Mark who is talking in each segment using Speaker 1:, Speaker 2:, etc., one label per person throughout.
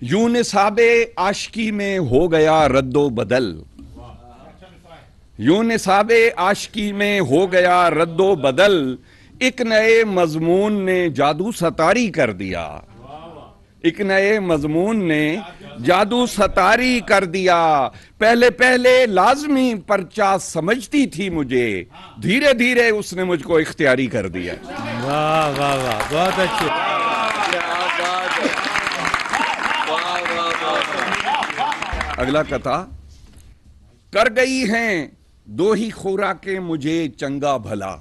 Speaker 1: یوں نصابِ عاشقی میں ہو گیا ردو بدل، یوں نصابِ عاشقی میں ہو گیا ردو بدل، ایک نئے مضمون نے جادو ستاری کر دیا، ایک نئے مضمون نے جادو ستاری کر دیا۔ پہلے پہلے لازمی پرچہ سمجھتی تھی مجھے، دھیرے دھیرے اس نے مجھ کو اختیاری کر دیا۔
Speaker 2: واہ واہ واہ، بہت اچھے۔
Speaker 1: اگلا قطعہ، کر گئی ہیں دو ہی خوراکیں مجھے چنگا بھلا،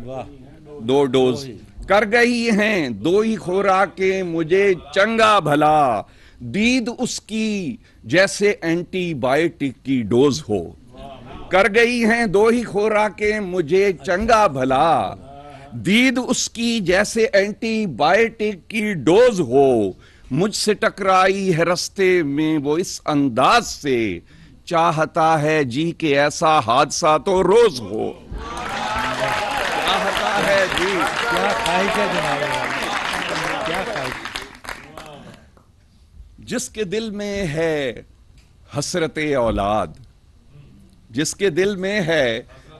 Speaker 2: واہ،
Speaker 1: دو ڈوز کر گئی ہیں دو ہی خوراکیں مجھے چنگا بھلا، دید اس کی جیسے اینٹی بائیوٹک کی ڈوز ہو، کر گئی ہیں دو ہی خوراکیں مجھے چنگا بھلا، دید اس کی جیسے اینٹی بائیوٹک کی ڈوز ہو، مجھ سے ٹکرائی ہے رستے میں وہ اس انداز سے، چاہتا ہے جی کہ ایسا حادثہ تو روز ہو، چاہتا ہے جی۔
Speaker 2: کیا خواہش ہے جناب، کیا خواہش۔
Speaker 1: جس کے دل میں ہے حسرت اولاد، جس کے دل میں ہے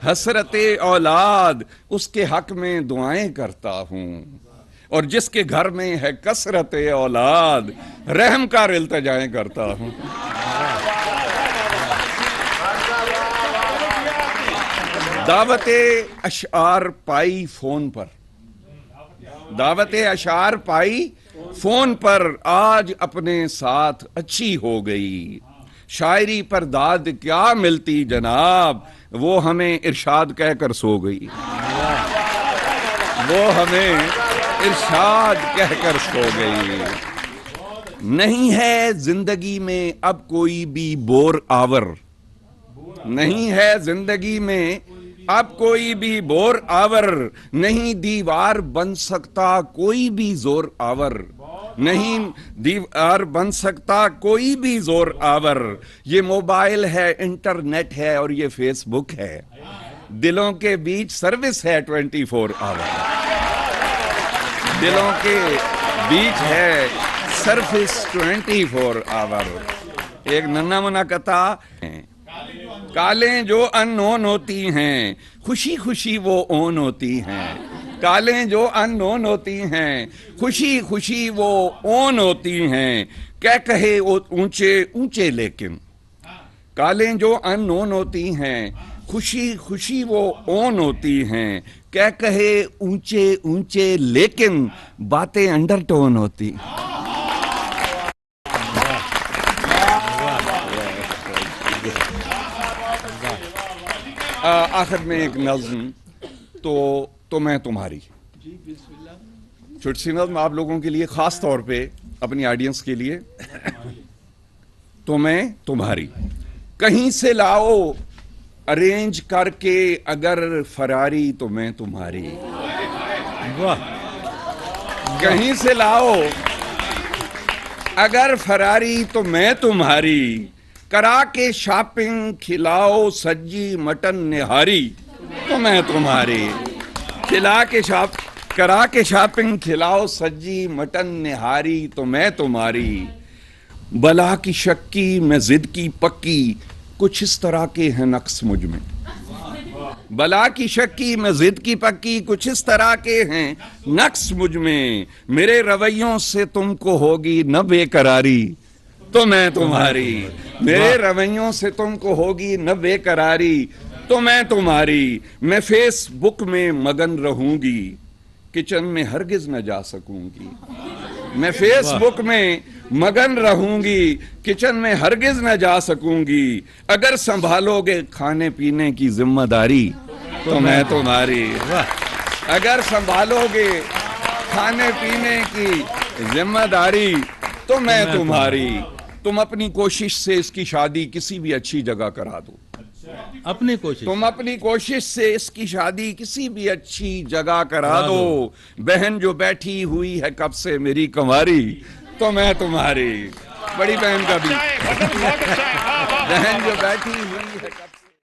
Speaker 1: حسرت اولاد، اس کے حق میں دعائیں کرتا ہوں، اور جس کے گھر میں ہے کثرت اولاد، رحم کا التجائیں کرتا ہوں۔ دعوت اشعار پائی فون پر، دعوت اشعار پائی فون پر، آج اپنے ساتھ اچھی ہو گئی، شاعری پر داد کیا ملتی جناب، وہ ہمیں ارشاد کہہ کر سو گئی، وہ ہمیں ارشاد کہہ کر سو گئی۔ نہیں ہے زندگی میں اب کوئی بھی بور آور، نہیں ہے زندگی میں اب کوئی بھی بور آور، نہیں دیوار بن سکتا کوئی بھی زور آور، نہیں دیوار بن سکتا کوئی بھی زور آور، یہ موبائل ہے، انٹرنیٹ ہے اور یہ فیس بک ہے، دلوں کے بیچ سروس ہے 24 آور، دلوں کے بیچ ہے سروس 24 آور۔ ایک ننھا منا قطعہ، کالیں جو ان نون ہوتی ہیں خوشی خوشی وہ اون ہوتی ہیں، کالیں جو ان نون ہوتی ہیں خوشی خوشی وہ اون ہوتی ہیں، کہے اونچے اونچے لیکن، کالیں جو ان نون ہوتی ہیں خوشی خوشی وہ اون ہوتی ہیں، کہے اونچے اونچے لیکن باتیں انڈر ٹون ہوتی۔ آخر میں ایک نظم، تو میں تمہاری، چھوٹی سی نظم آپ لوگوں کے لیے، خاص طور پہ اپنی آڈینس کے لیے۔ تو میں تمہاری، کہیں سے لاؤ ارینج کر کے اگر فراری تو میں تمہاری،
Speaker 2: واہ،
Speaker 1: کہیں سے لاؤ اگر فراری تو میں تمہاری، کرا کے شاپنگ کھلاؤ سجی مٹن نہاری تو میں تمہاری، کرا کے شاپنگ کھلاؤ سجی مٹن نہاری تو میں تمہاری، بلا کی شکی میں ضد کی پکی کچھ اس طرح کے ہیں نقص مجھ میں، بلا کی شکی میں ضد کی پکی کچھ اس طرح کے ہیں نقص مجھ میں، میرے رویوں سے تم کو ہوگی نہ بے قراری تو میں تمہاری، میرے رویوں سے تم کو ہوگی نہ بے قراری تو میں تمہاری، میں فیس بک میں مگن رہوں گی کچن میں ہرگز نہ جا سکوں گی، میں فیس بک میں مگن رہوں گی کچن میں ہرگز نہ جا سکوں گی، اگر سنبھالو گے کھانے پینے کی ذمہ داری تو میں تمہاری، اگر سنبھالو گے کھانے پینے کی ذمہ داری تو میں تمہاری، تم اپنی کوشش سے اس کی شادی کسی بھی اچھی جگہ کرا دو،
Speaker 2: اپنی کوشش،
Speaker 1: تم اپنی کوشش سے اس کی شادی کسی بھی اچھی جگہ کرا دو، بہن جو بیٹھی ہوئی ہے کب سے میری کنواری تو میں تمہاری، بڑی بہن کا بھی، بہن جو بیٹھی ہوئی ہے کب